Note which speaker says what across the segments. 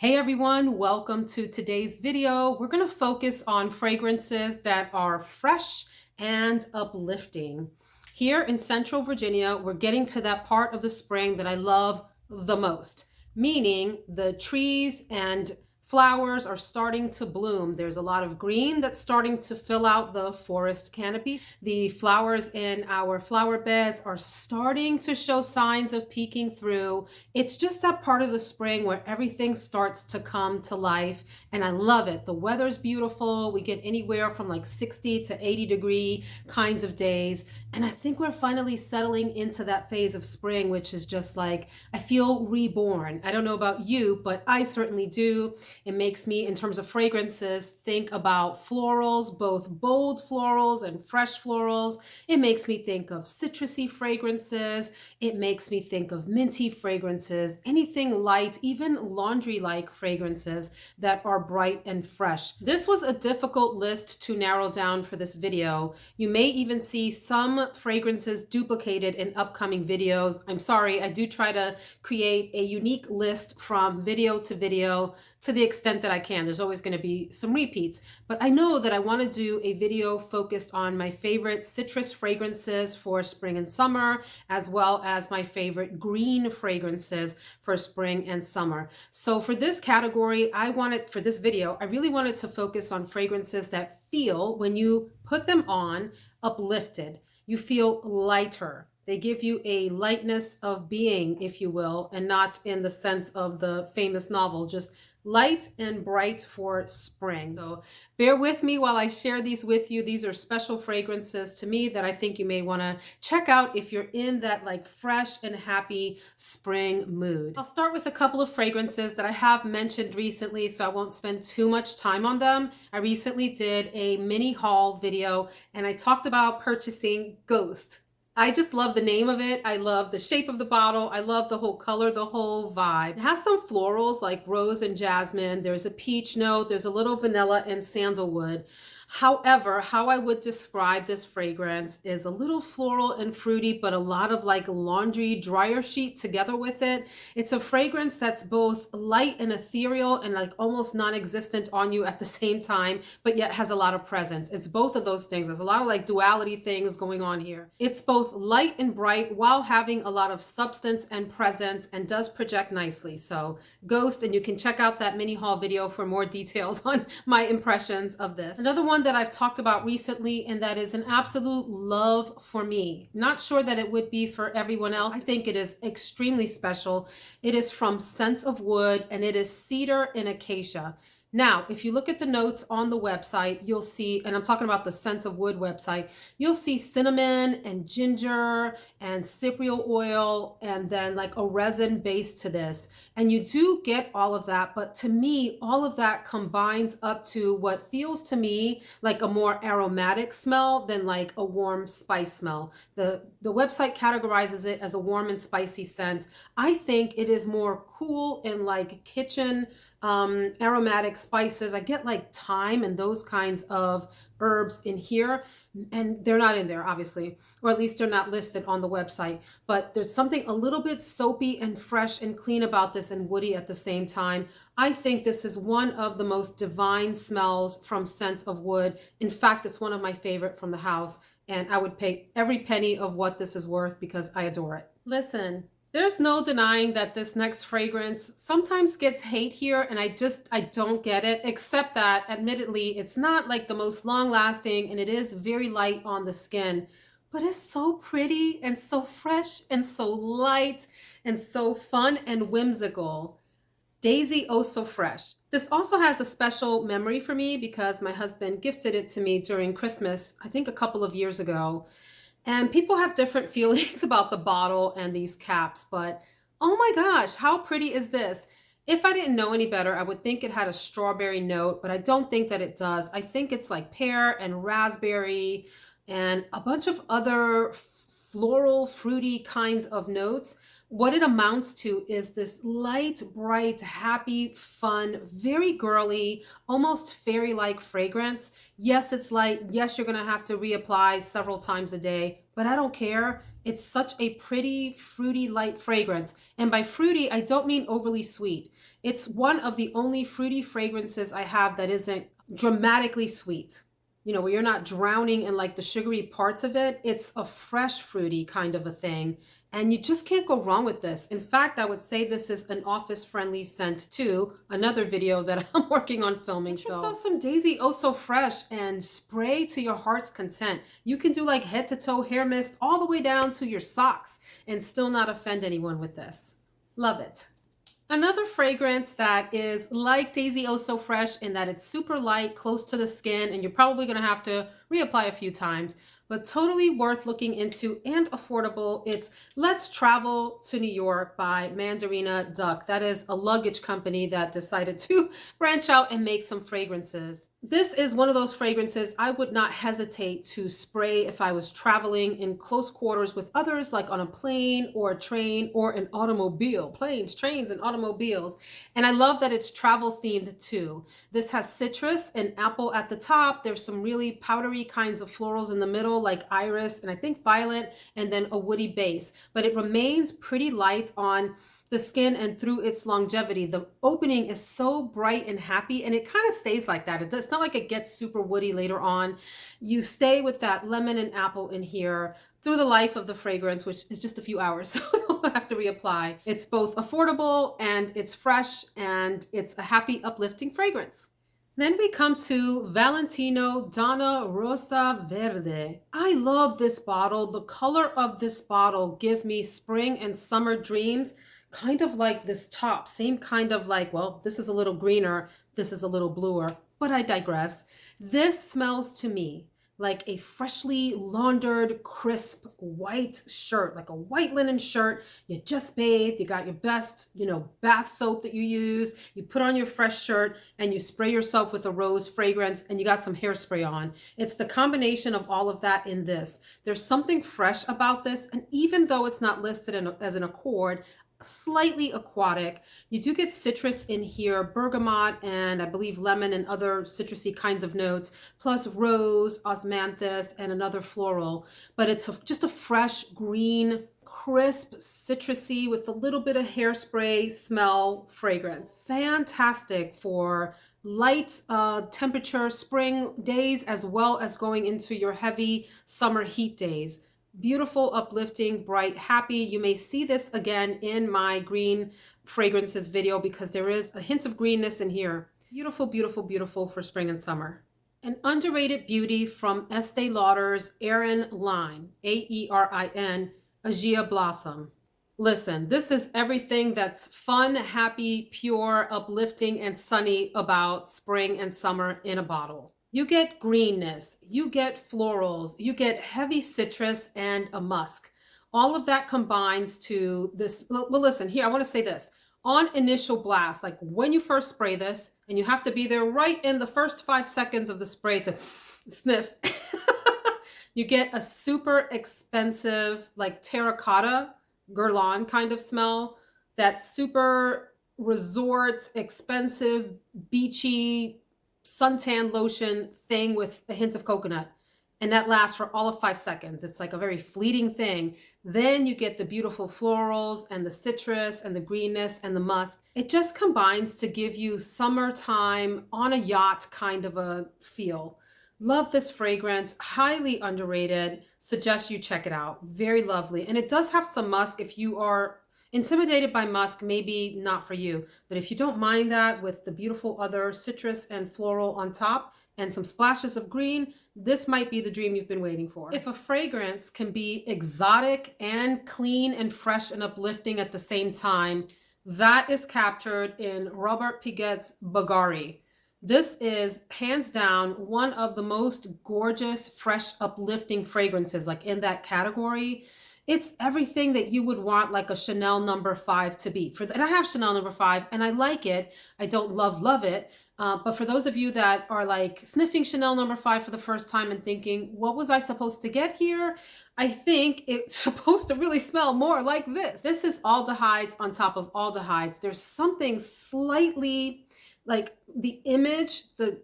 Speaker 1: Hey everyone, welcome to today's video. We're going to focus on fragrances that are fresh and uplifting. Here in Central Virginia, we're getting to that part of the spring that I love the most, meaning the trees and flowers are starting to bloom. There's a lot of green that's starting to fill out the forest canopy. The flowers in our flower beds are starting to show signs of peeking through. It's just that part of the spring where everything starts to come to life, and I love it. The weather's beautiful. We get anywhere from like 60 to 80 degree kinds of days, and I think we're finally settling into that phase of spring, which is just like, I feel reborn. I don't know about you, but I certainly do. It makes me, in terms of fragrances, think about florals, both bold florals and fresh florals. It makes me think of citrusy fragrances. It makes me think of minty fragrances, anything light, even laundry-like fragrances that are bright and fresh. This was a difficult list to narrow down for this video. You may even see some fragrances duplicated in upcoming videos. I'm sorry, I do try to create a unique list from video to video to the extent that I can. There's always going to be some repeats, but I know that I want to do a video focused on my favorite citrus fragrances for spring and summer, as well as my favorite green fragrances for spring and summer. So for this category, for this video, I really wanted to focus on fragrances that feel, when you put them on, uplifted. You feel lighter. They give you a lightness of being, if you will, and not in the sense of the famous novel, just light and bright for spring. So bear with me while I share these with you. These are special fragrances to me that I think you may want to check out if you're in that like fresh and happy spring mood. I'll start with a couple of fragrances that I have mentioned recently, so I won't spend too much time on them. I recently did a mini haul video and I talked about purchasing Ghost. I just love the name of it. I love the shape of the bottle. I love the whole color, the whole vibe. It has some florals like rose and jasmine. There's a peach note. There's a little vanilla and sandalwood. However, how I would describe this fragrance is a little floral and fruity, but a lot of like laundry dryer sheet together with it. It's a fragrance that's both light and ethereal and like almost non-existent on you at the same time, but yet has a lot of presence. It's both of those things. There's a lot of like duality things going on here. It's both light and bright while having a lot of substance and presence, and does project nicely. So Ghost, and you can check out that mini haul video for more details on my impressions of this. Another one that I've talked about recently, and that is an absolute love for me. Not sure that it would be for everyone else. I think it is extremely special. It is from Scents of Wood, and it is Cedar and Acacia. Now, if you look at the notes on the website, you'll see, and I'm talking about the Scents of Wood website, you'll see cinnamon and ginger and cypriol oil, and then like a resin base to this. And you do get all of that, but to me, all of that combines up to what feels to me like a more aromatic smell than like a warm spice smell. The website categorizes it as a warm and spicy scent. I think it is more cool and like kitchen aromatic spices. I get like thyme and those kinds of herbs in here, and they're not in there obviously, or at least they're not listed on the website, but there's something a little bit soapy and fresh and clean about this, and woody at the same time. I think this is one of the most divine smells from Scents of Wood. In fact, it's one of my favorite from the house, and I would pay every penny of what this is worth because I adore it. Listen, there's no denying that this next fragrance sometimes gets hate here, and I don't get it, except that admittedly it's not like the most long lasting, and it is very light on the skin, but it's so pretty and so fresh and so light and so fun and whimsical. Daisy Oh So Fresh. This also has a special memory for me because my husband gifted it to me during Christmas, I think a couple of years ago. And people have different feelings about the bottle and these caps, but oh my gosh, how pretty is this? If I didn't know any better, I would think it had a strawberry note, but I don't think that it does. I think it's like pear and raspberry and a bunch of other floral, fruity kinds of notes. What it amounts to is this light, bright, happy, fun, very girly, almost fairy-like fragrance. Yes, it's light. Yes, you're going to have to reapply several times a day, but I don't care. It's such a pretty, fruity, light fragrance. And by fruity, I don't mean overly sweet. It's one of the only fruity fragrances I have that isn't dramatically sweet. You know, where you're not drowning in like the sugary parts of it. It's a fresh fruity kind of a thing. And you just can't go wrong with this. In fact, I would say this is an office-friendly scent too. Another video that I'm working on filming. Get yourself some Daisy Oh So Fresh and spray to your heart's content. You can do like head to toe hair mist all the way down to your socks and still not offend anyone with this. Love it. Another fragrance that is like Daisy Oh So Fresh in that it's super light, close to the skin, and you're probably going to have to reapply a few times, but totally worth looking into and affordable. It's Let's Travel to New York by Mandarina Duck. That is a luggage company that decided to branch out and make some fragrances. This is one of those fragrances I would not hesitate to spray if I was traveling in close quarters with others, like on a plane or a train or an automobile. Planes, trains, and automobiles. And I love that it's travel themed too. This has citrus and apple at the top. There's some really powdery kinds of florals in the middle, like iris and I think violet, and then a woody base. But it remains pretty light on the skin and through its longevity. The opening is so bright and happy, and it kind of stays like that. It's not like it gets super woody later on. You stay with that lemon and apple in here through the life of the fragrance, which is just a few hours, so you'll have to reapply. It's both affordable and it's fresh and it's a happy, uplifting fragrance. Then we come to Valentino Donna Rosa Verde. I love this bottle. The color of this bottle gives me spring and summer dreams, kind of like this top, same kind of like, well, this is a little greener, this is a little bluer, but I digress. This smells to me like a freshly laundered, crisp white shirt, like a white linen shirt. You just bathed, you got your best, bath soap that you use, you put on your fresh shirt and you spray yourself with a rose fragrance and you got some hairspray on. It's the combination of all of that in this. There's something fresh about this, and even though it's not listed as an accord, slightly aquatic. You do get citrus in here, bergamot, and I believe lemon and other citrusy kinds of notes, plus rose, osmanthus, and another floral. But it's just a fresh, green, crisp, citrusy with a little bit of hairspray smell fragrance. Fantastic for light temperature spring days as well as going into your heavy summer heat days. Beautiful, uplifting, bright, happy. You may see this again in my green fragrances video because there is a hint of greenness in here. Beautiful, beautiful, beautiful for spring and summer. An underrated beauty from Estee Lauder's Aerin line, A-E-R-I-N, Agea Blossom. Listen, this is everything that's fun, happy, pure, uplifting, and sunny about spring and summer in a bottle. You get greenness, you get florals, you get heavy citrus and a musk. All of that combines to this. Well, listen, here, I want to say this. On initial blast, like when you first spray this, and you have to be there right in the first 5 seconds of the spray to sniff, you get a super expensive, like terracotta, Guerlain kind of smell. That super resort, expensive, beachy, suntan lotion thing with a hint of coconut, and that lasts for all of 5 seconds. It's like a very fleeting thing. Then you get the beautiful florals and the citrus and the greenness and the musk. It just combines to give you summertime on a yacht kind of a feel. Love this fragrance, highly underrated. Suggest you check it out. Very lovely, and it does have some musk. If you are intimidated by musk, maybe not for you. But if you don't mind that with the beautiful other citrus and floral on top and some splashes of green, this might be the dream you've been waiting for. If a fragrance can be exotic and clean and fresh and uplifting at the same time, that is captured in Robert Piguet's Baghari. This is hands down one of the most gorgeous, fresh, uplifting fragrances, like in that category. It's everything that you would want like a Chanel No. 5 to be. And I have Chanel No. 5 and I like it. I don't love it. But for those of you that are like sniffing Chanel No. 5 for the first time and thinking, what was I supposed to get here? I think it's supposed to really smell more like this. This is aldehydes on top of aldehydes. There's something slightly like the image, the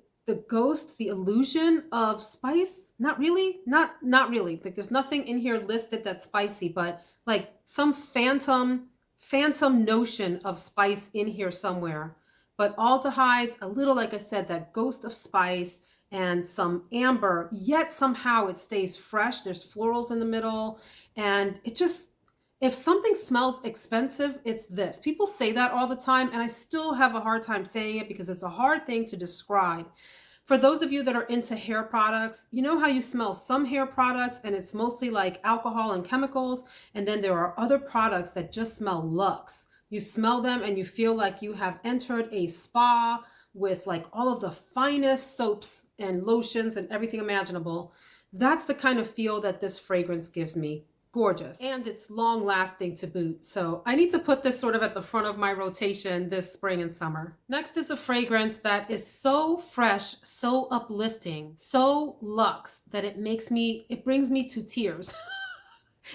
Speaker 1: ghost, the illusion of spice. Not really. Like there's nothing in here listed that's spicy, but like some phantom phantom notion of spice in here somewhere. But aldehydes, a little, like I said, that ghost of spice and some amber, yet somehow it stays fresh. There's florals in the middle, and it just, if something smells expensive, it's this. People say that all the time, and I still have a hard time saying it because it's a hard thing to describe. For those of you that are into hair products, you know how you smell some hair products and it's mostly like alcohol and chemicals, and then there are other products that just smell luxe. You smell them and you feel like you have entered a spa with like all of the finest soaps and lotions and everything imaginable. That's the kind of feel that this fragrance gives me. Gorgeous. And it's long lasting to boot. So I need to put this sort of at the front of my rotation this spring and summer. Next is a fragrance that is so fresh, so uplifting, so luxe that it brings me to tears.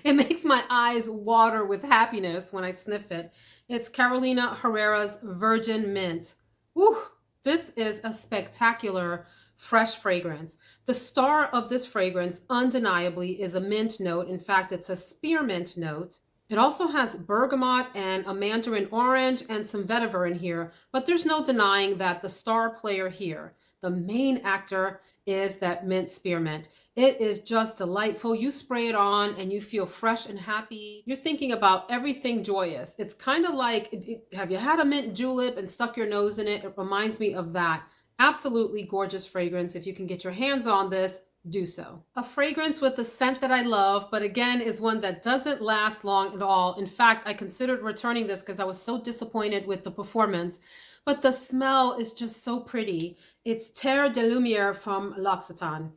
Speaker 1: It makes my eyes water with happiness when I sniff it. It's Carolina Herrera's Virgin Mint. Woo! This is a spectacular fresh fragrance. The star of this fragrance undeniably is a mint note. In fact, it's a spearmint note. It also has bergamot and a mandarin orange and some vetiver in here, but there's no denying that the star player here, the main actor, is that mint spearmint. It is just delightful. You spray it on and you feel fresh and happy. You're thinking about everything joyous. It's kind of like, have you had a mint julep and stuck your nose in it? It reminds me of that. Absolutely gorgeous fragrance. If you can get your hands on this, do so. A fragrance with a scent that I love, but again, is one that doesn't last long at all. In fact, I considered returning this because I was so disappointed with the performance, but the smell is just so pretty. It's Terre de Lumiere from L'Occitane.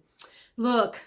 Speaker 1: Look,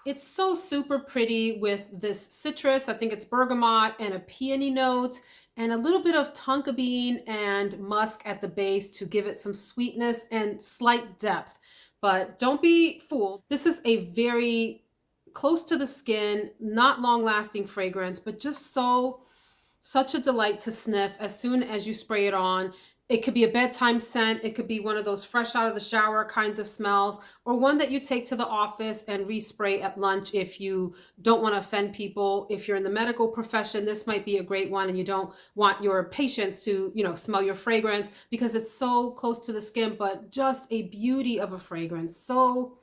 Speaker 1: it's so super pretty with this citrus. I think it's bergamot and a peony note, and a little bit of tonka bean and musk at the base to give it some sweetness and slight depth. But don't be fooled. This is a very close to the skin, not long lasting fragrance, but just such a delight to sniff as soon as you spray it on. It could be a bedtime scent. It could be one of those fresh out of the shower kinds of smells, or one that you take to the office and respray at lunch if you don't want to offend people. If you're in the medical profession, this might be a great one, and you don't want your patients to, smell your fragrance because it's so close to the skin, but just a beauty of a fragrance. So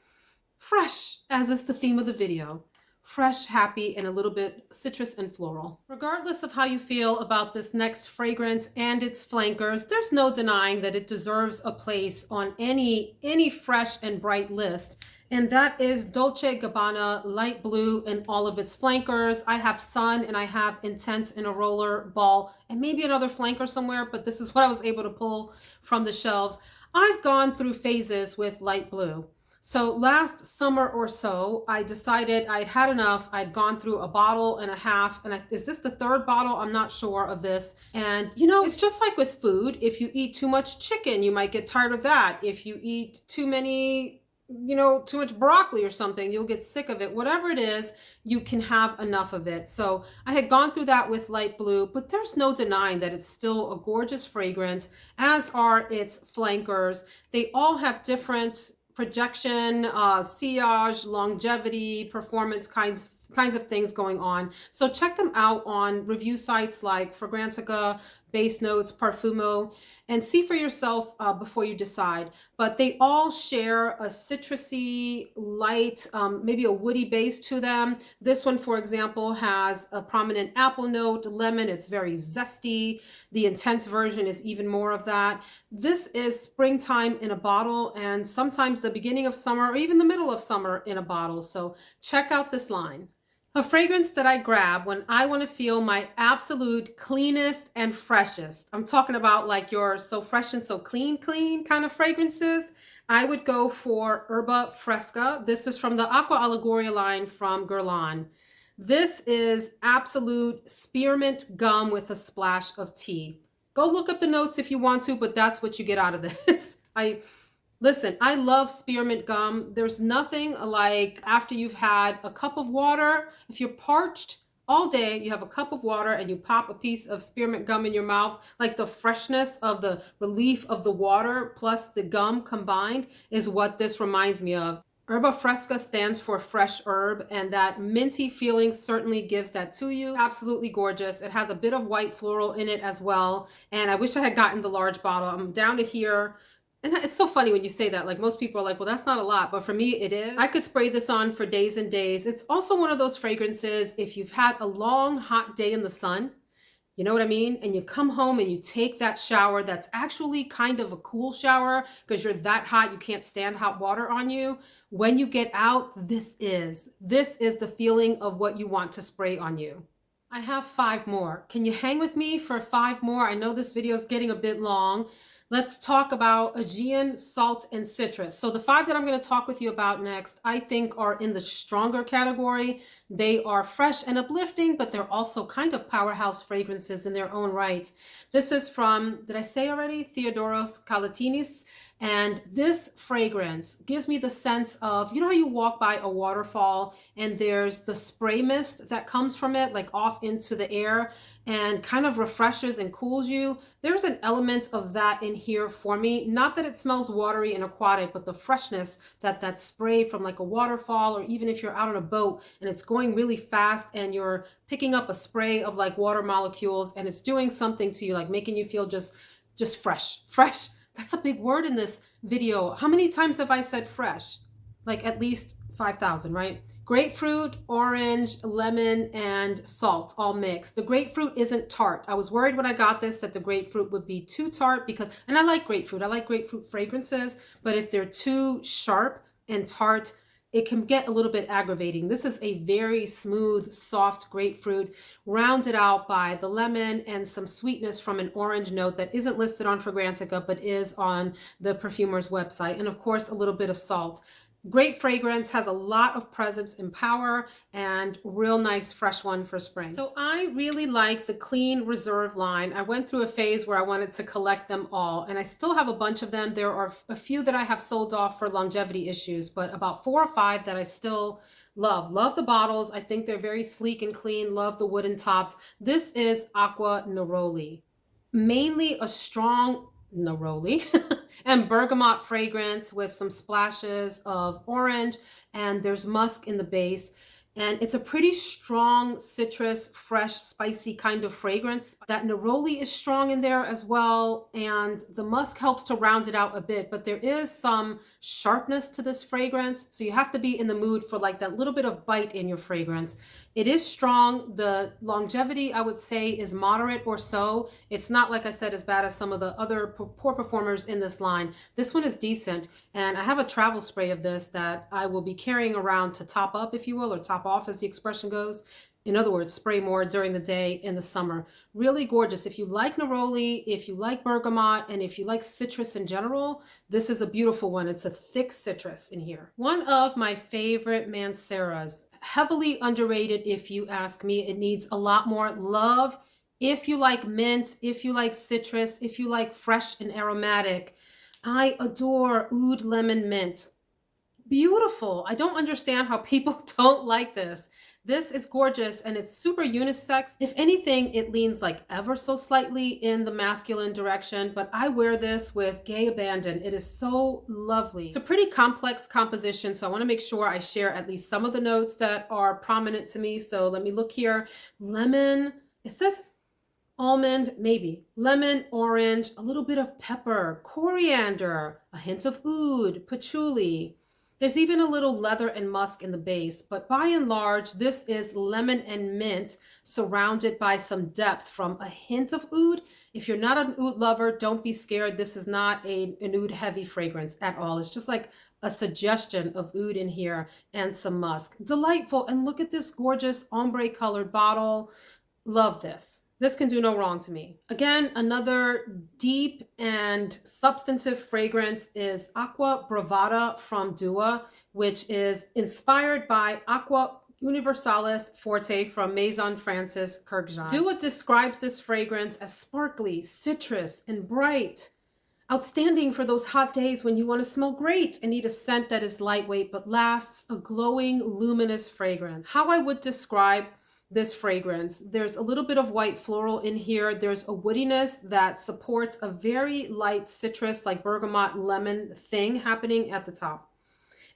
Speaker 1: fresh, as is the theme of the video. Fresh, happy, and a little bit citrus and floral. Regardless of how you feel about this next fragrance and its flankers, there's no denying that it deserves a place on any fresh and bright list. And that is Dolce Gabbana Light Blue and all of its flankers. I have Sun and I have Intense in a roller ball and maybe another flanker somewhere, but this is what I was able to pull from the shelves. I've gone through phases with light blue. So last summer or so, I decided I'd had enough. I'd gone through a bottle and a half, and is this the third bottle? I'm not sure of this. And it's just like with food. If you eat too much chicken, you might get tired of that. If you eat too much broccoli or something, you'll get sick of it. Whatever it is, you can have enough of it. So I had gone through that with light blue, but there's no denying that it's still a gorgeous fragrance, as are its flankers. They all have different projection, sillage, longevity, performance kinds of things going on. So check them out on review sites like Fragrantica, Base Notes, Parfumo, and see for yourself before you decide. But they all share a citrusy, light, maybe a woody base to them. This one, for example, has a prominent apple note, lemon. It's very zesty. The Intense version is even more of that. This is springtime in a bottle, and sometimes the beginning of summer or even the middle of summer in a bottle. So check out this line. A fragrance that I grab when I want to feel my absolute cleanest and freshest. I'm talking about like your so fresh and so clean kind of fragrances. I would go for Herba Fresca. This is from the Aqua Allegoria line from Guerlain. This is absolute spearmint gum with a splash of tea. Go look up the notes if you want to, but that's what you get out of this. Listen, I love spearmint gum. There's nothing like after you've had a cup of water, if you're parched all day, you have a cup of water and you pop a piece of spearmint gum in your mouth, like the freshness of the relief of the water plus the gum combined is what this reminds me of. Herba Fresca stands for fresh herb, and that minty feeling certainly gives that to you. Absolutely gorgeous. It has a bit of white floral in it as well, and I wish I had gotten the large bottle. I'm down to here. And it's so funny when you say that, like most people are like, well, that's not a lot, but for me it is. I could spray this on for days and days. It's also one of those fragrances, if you've had a long hot day in the sun, you know what I mean? And you come home and you take that shower that's actually kind of a cool shower because you're that hot, you can't stand hot water on you. When you get out, this is the feeling of what you want to spray on you. I have 5 more. Can you hang with me for 5 more? I know this video is getting a bit long. Let's talk about Aegean, salt, and citrus. So the 5 that I'm going to talk with you about next, I think are in the stronger category. They are fresh and uplifting, but they're also kind of powerhouse fragrances in their own right. This is from, did I say already? Theodoros Kalatinis. And this fragrance gives me the sense of, you know how you walk by a waterfall and there's the spray mist that comes from it, like off into the air and kind of refreshes and cools you? There's an element of that in here for me. Not that it smells watery and aquatic, but the freshness that spray from like a waterfall, or even if you're out on a boat and it's going really fast and you're picking up a spray of like water molecules and it's doing something to you, like making you feel just fresh. That's a big word in this video. How many times have I said fresh? Like at least 5,000, right? Grapefruit, orange, lemon, and salt all mixed. The grapefruit isn't tart. I was worried when I got this that the grapefruit would be too tart because, and I like grapefruit. I like grapefruit fragrances, but if they're too sharp and tart, it can get a little bit aggravating. This is a very smooth, soft grapefruit, rounded out by the lemon and some sweetness from an orange note that isn't listed on Fragrantica, but is on the perfumer's website. And of course, a little bit of salt. Great fragrance, has a lot of presence and power, and real nice fresh one for spring. So I really like the Clean Reserve line. I went through a phase where I wanted to collect them all, and I still have a bunch of them. There are a few that I have sold off for longevity issues, but about 4 or 5 that I still love. Love the bottles. I think they're very sleek and clean. Love the wooden tops. This is Aqua Neroli. Mainly a strong neroli and bergamot fragrance with some splashes of orange, and there's musk in the base. And it's a pretty strong citrus, fresh, spicy kind of fragrance. That neroli is strong in there as well, and the musk helps to round it out a bit, but there is some sharpness to this fragrance, so you have to be in the mood for like that little bit of bite in your fragrance. It is strong. The longevity, I would say, is moderate or so. It's not, like I said, as bad as some of the other poor performers in this line. This one is decent, and I have a travel spray of this that I will be carrying around to top up, if you will, or top off as the expression goes. In other words, spray more during the day in the summer. Really gorgeous. If you like neroli, if you like bergamot, and if you like citrus in general, this is a beautiful one. It's a thick citrus in here. One of my favorite Manceras. Heavily underrated if you ask me. It needs a lot more love. If you like mint, if you like citrus, if you like fresh and aromatic, I adore Oud Lemon Mint. Beautiful. I don't understand how people don't like this. This is gorgeous, and it's super unisex. If anything, it leans like ever so slightly in the masculine direction, but I wear this with gay abandon. It is so lovely. It's a pretty complex composition, so I want to make sure I share at least some of the notes that are prominent to me. So let me look here. Lemon, it says almond, maybe. Lemon, orange, a little bit of pepper, coriander, a hint of oud, patchouli. There's even a little leather and musk in the base, but by and large, this is lemon and mint surrounded by some depth from a hint of oud. If you're not an oud lover, don't be scared. This is not an oud heavy fragrance at all. It's just like a suggestion of oud in here and some musk. Delightful. And look at this gorgeous ombre colored bottle. Love this. This can do no wrong to me. Again, another deep and substantive fragrance is Aqua Bravada from Dua, which is inspired by Aqua Universalis Forte from Maison Francis Kurkdjian. Dua describes this fragrance as sparkly, citrus, and bright. Outstanding for those hot days when you want to smell great and need a scent that is lightweight but lasts, a glowing, luminous fragrance. How I would describe this fragrance: there's a little bit of white floral in here. There's a woodiness that supports a very light citrus, like bergamot lemon thing happening at the top.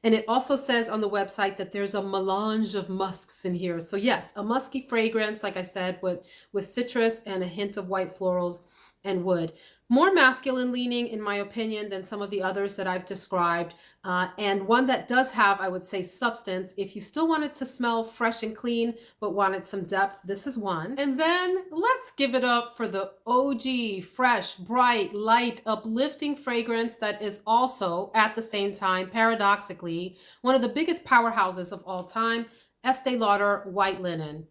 Speaker 1: And it also says on the website that there's a melange of musks in here. So yes, a musky fragrance, like I said, with citrus and a hint of white florals and wood. More masculine leaning, in my opinion, than some of the others that I've described. And one that does have, I would say, substance. If you still wanted to smell fresh and clean, but wanted some depth, this is one. And then let's give it up for the OG, fresh, bright, light, uplifting fragrance that is also, at the same time, paradoxically, one of the biggest powerhouses of all time, Estee Lauder White Linen.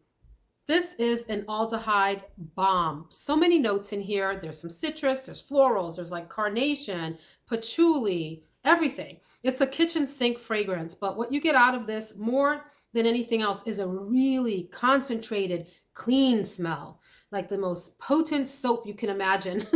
Speaker 1: This is an aldehyde bomb. So many notes in here. There's some citrus, there's florals, there's like carnation, patchouli, everything. It's a kitchen sink fragrance, but what you get out of this more than anything else is a really concentrated, clean smell, like the most potent soap you can imagine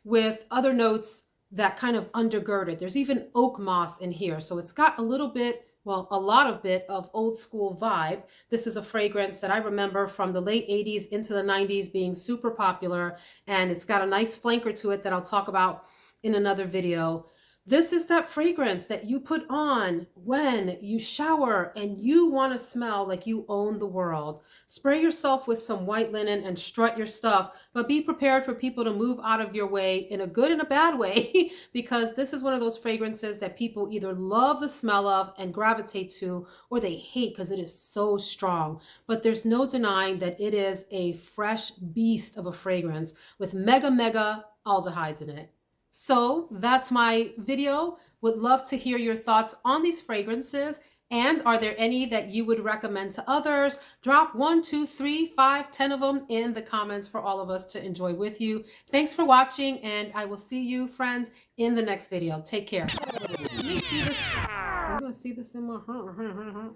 Speaker 1: with other notes that kind of undergird it. There's even oak moss in here. So it's got a little bit, well, a lot of bit of old school vibe. This is a fragrance that I remember from the late 80s into the 90s being super popular, and it's got a nice flanker to it that I'll talk about in another video. This is that fragrance that you put on when you shower and you want to smell like you own the world. Spray yourself with some white linen and strut your stuff, but be prepared for people to move out of your way in a good and a bad way because this is one of those fragrances that people either love the smell of and gravitate to, or they hate because it is so strong. But there's no denying that it is a fresh beast of a fragrance with mega aldehydes in it. So that's my video. Would love to hear your thoughts on these fragrances. And are there any that you would recommend to others? Drop 1, 2, 3, 5, 10 of them in the comments for all of us to enjoy with you. Thanks for watching, and I will see you, friends, in the next video. Take care. Let me see this. I'm gonna see this in my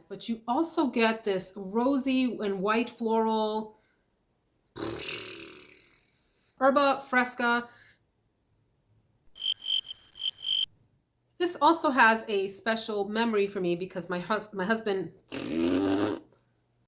Speaker 1: but you also get this rosy and white floral Herba Fresca. This also has a special memory for me because my husband